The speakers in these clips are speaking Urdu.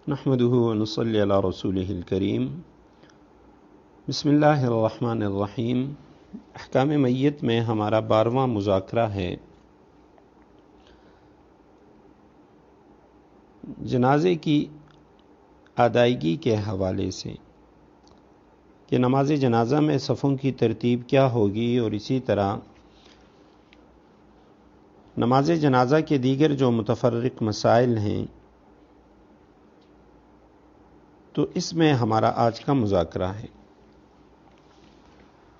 نحمده ونصلي علی رسوله الکریم بسم اللہ الرحمن الرحیم۔ احکام میت میں ہمارا 12واں مذاکرہ ہے۔ جنازے کی ادائیگی کے حوالے سے کہ نماز جنازہ میں صفوں کی ترتیب کیا ہوگی، اور اسی طرح نماز جنازہ کے دیگر جو متفرق مسائل ہیں، تو اس میں ہمارا آج کا مذاکرہ ہے۔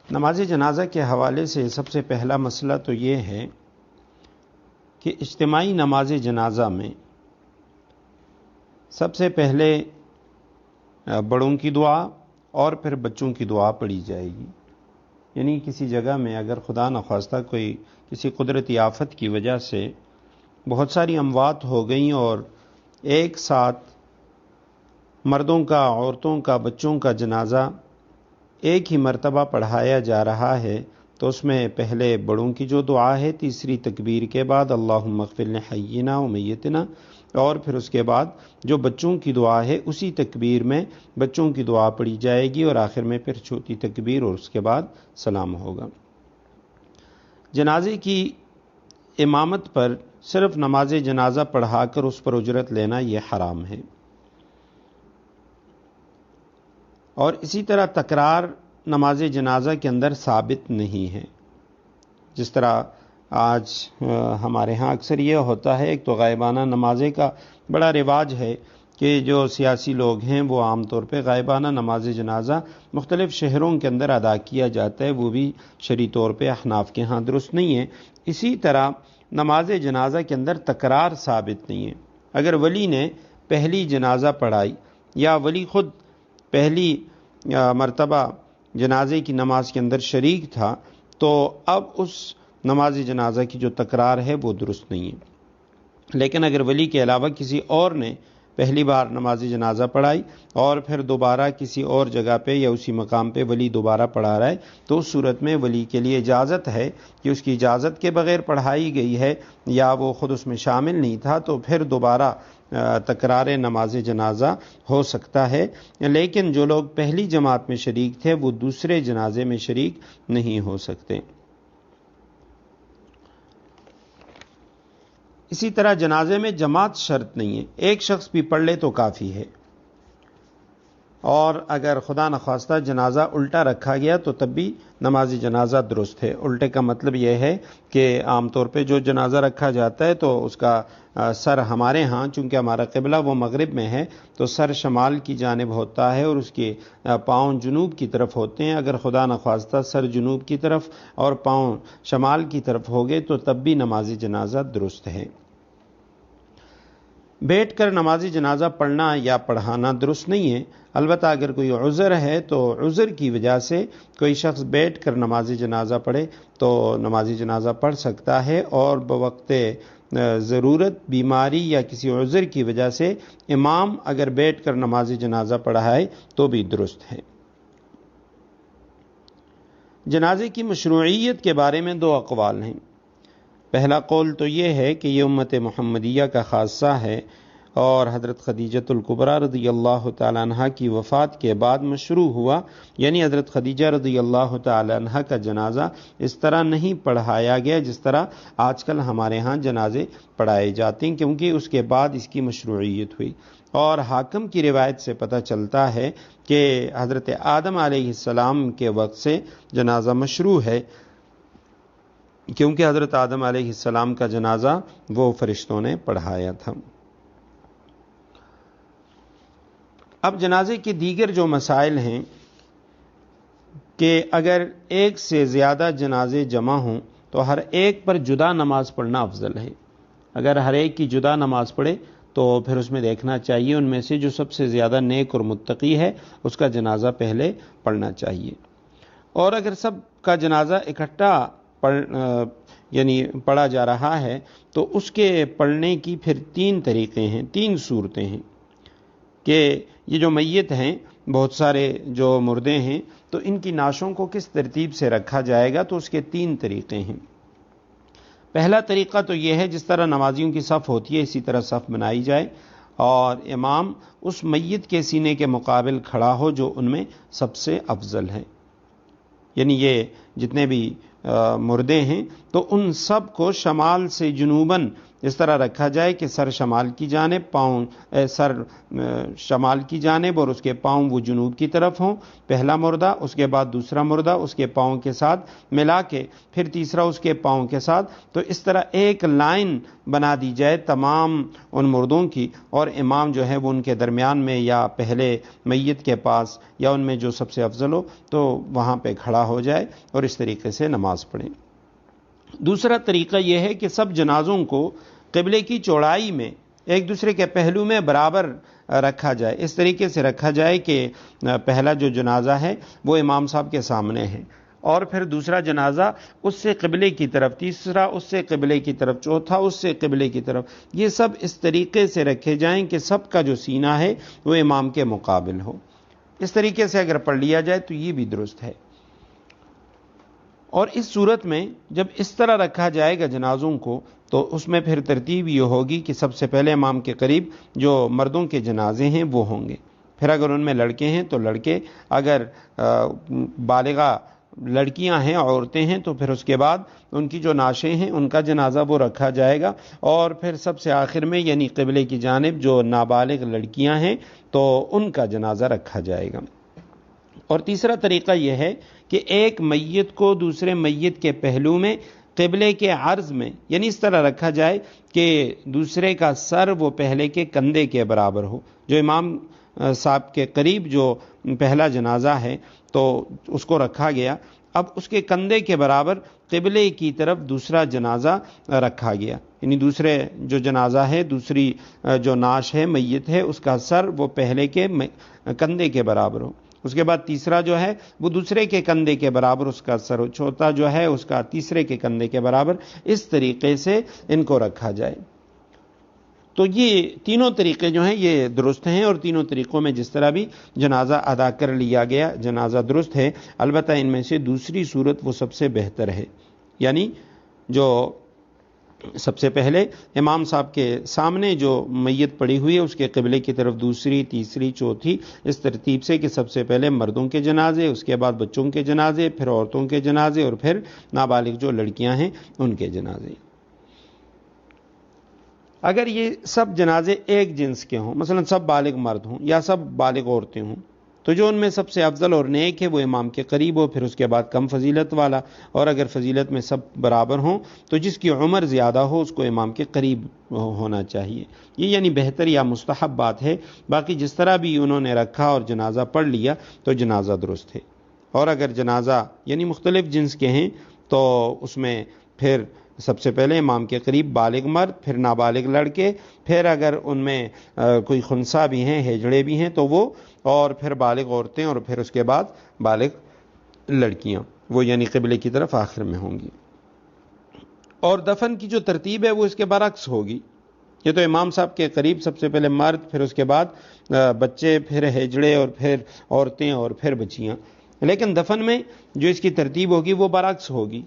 نماز جنازہ کے حوالے سے سب سے پہلا مسئلہ تو یہ ہے کہ اجتماعی نماز جنازہ میں سب سے پہلے بڑوں کی دعا اور پھر بچوں کی دعا پڑھی جائے گی۔ یعنی کسی جگہ میں اگر خدا نخواستہ کوئی کسی قدرتی آفت کی وجہ سے بہت ساری اموات ہو گئیں اور ایک ساتھ مردوں کا، عورتوں کا، بچوں کا جنازہ ایک ہی مرتبہ پڑھایا جا رہا ہے، تو اس میں پہلے بڑوں کی جو دعا ہے تیسری تکبیر کے بعد اللہم اغفر لحینا و میتنا، اور پھر اس کے بعد جو بچوں کی دعا ہے اسی تکبیر میں بچوں کی دعا پڑھی جائے گی، اور آخر میں پھر چھوٹی تکبیر اور اس کے بعد سلام ہوگا۔ جنازے کی امامت پر صرف نماز جنازہ پڑھا کر اس پر اجرت لینا یہ حرام ہے، اور اسی طرح تکرار نماز جنازہ کے اندر ثابت نہیں ہے۔ جس طرح آج ہمارے ہاں اکثر یہ ہوتا ہے، ایک تو غائبانہ نمازیں کا بڑا رواج ہے کہ جو سیاسی لوگ ہیں وہ عام طور پہ غائبانہ نماز جنازہ مختلف شہروں کے اندر ادا کیا جاتا ہے، وہ بھی شرعی طور پہ احناف کے ہاں درست نہیں ہے۔ اسی طرح نماز جنازہ کے اندر تکرار ثابت نہیں ہے۔ اگر ولی نے پہلی جنازہ پڑھائی یا ولی خود پہلی مرتبہ جنازے کی نماز کے اندر شریک تھا، تو اب اس نماز جنازہ کی جو تکرار ہے وہ درست نہیں ہے۔ لیکن اگر ولی کے علاوہ کسی اور نے پہلی بار نماز جنازہ پڑھائی اور پھر دوبارہ کسی اور جگہ پہ یا اسی مقام پہ ولی دوبارہ پڑھا رہا ہے، تو اس صورت میں ولی کے لیے اجازت ہے کہ اس کی اجازت کے بغیر پڑھائی گئی ہے یا وہ خود اس میں شامل نہیں تھا، تو پھر دوبارہ تکرار نماز جنازہ ہو سکتا ہے۔ لیکن جو لوگ پہلی جماعت میں شریک تھے وہ دوسرے جنازے میں شریک نہیں ہو سکتے۔ اسی طرح جنازے میں جماعت شرط نہیں ہے، ایک شخص بھی پڑھ لے تو کافی ہے، اور اگر خدا نخواستہ جنازہ الٹا رکھا گیا تو تب بھی نماز جنازہ درست ہے۔ الٹے کا مطلب یہ ہے کہ عام طور پہ جو جنازہ رکھا جاتا ہے تو اس کا سر ہمارے ہاں، چونکہ ہمارا قبلہ وہ مغرب میں ہے، تو سر شمال کی جانب ہوتا ہے اور اس کے پاؤں جنوب کی طرف ہوتے ہیں۔ اگر خدا نخواستہ سر جنوب کی طرف اور پاؤں شمال کی طرف ہو گئے تو تب بھی نماز جنازہ درست ہے۔ بیٹھ کر نماز جنازہ پڑھنا یا پڑھانا درست نہیں ہے، البتہ اگر کوئی عذر ہے تو عذر کی وجہ سے کوئی شخص بیٹھ کر نماز جنازہ پڑھے تو نماز جنازہ پڑھ سکتا ہے، اور بوقت ضرورت، بیماری یا کسی عذر کی وجہ سے امام اگر بیٹھ کر نماز جنازہ پڑھائے تو بھی درست ہے۔ جنازے کی مشروعیت کے بارے میں دو اقوال ہیں۔ پہلا قول تو یہ ہے کہ یہ امت محمدیہ کا خاصہ ہے، اور حضرت خدیجۃ الکبریٰ رضی اللہ تعالی عنہ کی وفات کے بعد مشروع ہوا، یعنی حضرت خدیجہ رضی اللہ تعالی عنہ کا جنازہ اس طرح نہیں پڑھایا گیا جس طرح آج کل ہمارے ہاں جنازے پڑھائے جاتے ہیں، کیونکہ اس کے بعد اس کی مشروعیت ہوئی۔ اور حاکم کی روایت سے پتہ چلتا ہے کہ حضرت آدم علیہ السلام کے وقت سے جنازہ مشروع ہے، کیونکہ حضرت آدم علیہ السلام کا جنازہ وہ فرشتوں نے پڑھایا تھا۔ اب جنازے کے دیگر جو مسائل ہیں کہ اگر ایک سے زیادہ جنازے جمع ہوں تو ہر ایک پر جدا نماز پڑھنا افضل ہے۔ اگر ہر ایک کی جدا نماز پڑھے تو پھر اس میں دیکھنا چاہیے ان میں سے جو سب سے زیادہ نیک اور متقی ہے اس کا جنازہ پہلے پڑھنا چاہیے۔ اور اگر سب کا جنازہ اکٹھا پڑھا جا رہا ہے تو اس کے پڑھنے کی پھر تین طریقے ہیں، تین صورتیں ہیں کہ یہ جو میت ہیں، بہت سارے جو مردے ہیں، تو ان کی نعشوں کو کس ترتیب سے رکھا جائے گا، تو اس کے تین طریقے ہیں۔ پہلا طریقہ تو یہ ہے جس طرح نمازیوں کی صف ہوتی ہے اسی طرح صف بنائی جائے، اور امام اس میت کے سینے کے مقابل کھڑا ہو جو ان میں سب سے افضل ہے. یعنی یہ جتنے بھی مردے ہیں تو ان سب کو شمال سے جنوباً اس طرح رکھا جائے کہ سر شمال کی جانب، پاؤں سر شمال کی جانب اور اس کے پاؤں وہ جنوب کی طرف ہوں. پہلا مردہ، اس کے بعد دوسرا مردہ اس کے پاؤں کے ساتھ ملا کے، پھر تیسرا اس کے پاؤں کے ساتھ. تو اس طرح ایک لائن بنا دی جائے تمام ان مردوں کی، اور امام جو ہے وہ ان کے درمیان میں یا پہلے میت کے پاس یا ان میں جو سب سے افضل ہو تو وہاں پہ کھڑا ہو جائے اور اس طریقے سے نماز پڑھیں. دوسرا طریقہ یہ ہے کہ سب جنازوں کو قبلے کی چوڑائی میں ایک دوسرے کے پہلو میں برابر رکھا جائے. اس طریقے سے رکھا جائے کہ پہلا جو جنازہ ہے وہ امام صاحب کے سامنے ہے، اور پھر دوسرا جنازہ اس سے قبلے کی طرف، تیسرا اس سے قبلے کی طرف، چوتھا اس سے قبلے کی طرف. یہ سب اس طریقے سے رکھے جائیں کہ سب کا جو سینہ ہے وہ امام کے مقابل ہو. اس طریقے سے اگر پڑھ لیا جائے تو یہ بھی درست ہے. اور اس صورت میں جب اس طرح رکھا جائے گا جنازوں کو تو اس میں پھر ترتیب یہ ہوگی کہ سب سے پہلے امام کے قریب جو مردوں کے جنازے ہیں وہ ہوں گے، پھر اگر ان میں لڑکے ہیں تو لڑکے، اگر بالغہ لڑکیاں ہیں، عورتیں ہیں، تو پھر اس کے بعد ان کی جو نعشیں ہیں ان کا جنازہ وہ رکھا جائے گا، اور پھر سب سے آخر میں یعنی قبلے کی جانب جو نابالغ لڑکیاں ہیں تو ان کا جنازہ رکھا جائے گا. اور تیسرا طریقہ یہ ہے کہ ایک میت کو دوسرے میت کے پہلو میں قبلے کے عرض میں یعنی اس طرح رکھا جائے کہ دوسرے کا سر وہ پہلے کے کندھے کے برابر ہو. جو امام صاحب کے قریب جو پہلا جنازہ ہے تو اس کو رکھا گیا، اب اس کے کندھے کے برابر قبلے کی طرف دوسرا جنازہ رکھا گیا، یعنی دوسرے جو جنازہ ہے، دوسری جو نعش ہے، میت ہے، اس کا سر وہ پہلے کے کندھے کے برابر ہو. اس کے بعد تیسرا جو ہے وہ دوسرے کے کندھے کے برابر اس کا سر ہو، چوتھا جو ہے اس کا تیسرے کے کندھے کے برابر. اس طریقے سے ان کو رکھا جائے. تو یہ تینوں طریقے جو ہیں یہ درست ہیں، اور تینوں طریقوں میں جس طرح بھی جنازہ ادا کر لیا گیا جنازہ درست ہے. البتہ ان میں سے دوسری صورت وہ سب سے بہتر ہے، یعنی جو سب سے پہلے امام صاحب کے سامنے جو میت پڑی ہوئی ہے اس کے قبلے کی طرف دوسری، تیسری، چوتھی، اس ترتیب سے کہ سب سے پہلے مردوں کے جنازے، اس کے بعد بچوں کے جنازے، پھر عورتوں کے جنازے، اور پھر نابالغ جو لڑکیاں ہیں ان کے جنازے. اگر یہ سب جنازے ایک جنس کے ہوں، مثلا سب بالغ مرد ہوں یا سب بالغ عورتیں ہوں، تو جو ان میں سب سے افضل اور نیک ہے وہ امام کے قریب ہو، پھر اس کے بعد کم فضیلت والا، اور اگر فضیلت میں سب برابر ہوں تو جس کی عمر زیادہ ہو اس کو امام کے قریب ہونا چاہیے. یہ یعنی بہتر یا مستحب بات ہے. باقی جس طرح بھی انہوں نے رکھا اور جنازہ پڑھ لیا تو جنازہ درست ہے. اور اگر جنازہ یعنی مختلف جنس کے ہیں تو اس میں پھر سب سے پہلے امام کے قریب بالغ مرد، پھر نابالغ لڑکے، پھر اگر ان میں کوئی خنثی بھی ہیں، ہیجڑے بھی ہیں تو وہ، اور پھر بالغ عورتیں، اور پھر اس کے بعد بالغ لڑکیاں، وہ یعنی قبلے کی طرف آخر میں ہوں گی. اور دفن کی جو ترتیب ہے وہ اس کے برعکس ہوگی. یہ تو امام صاحب کے قریب سب سے پہلے مرد، پھر اس کے بعد بچے، پھر ہیجڑے، اور پھر عورتیں، اور پھر بچیاں. لیکن دفن میں جو اس کی ترتیب ہوگی وہ برعکس ہوگی.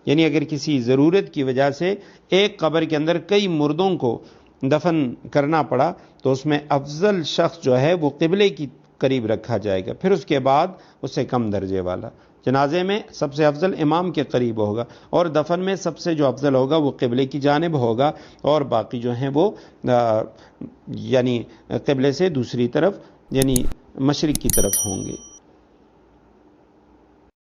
یعنی اگر کسی ضرورت کی وجہ سے ایک قبر کے اندر کئی مردوں کو دفن کرنا پڑا تو اس میں افضل شخص جو ہے وہ قبلے کی قریب رکھا جائے گا، پھر اس کے بعد اس سے کم درجے والا. جنازے میں سب سے افضل امام کے قریب ہوگا، اور دفن میں سب سے جو افضل ہوگا وہ قبلے کی جانب ہوگا، اور باقی جو ہیں وہ یعنی قبلے سے دوسری طرف یعنی مشرق کی طرف ہوں گے.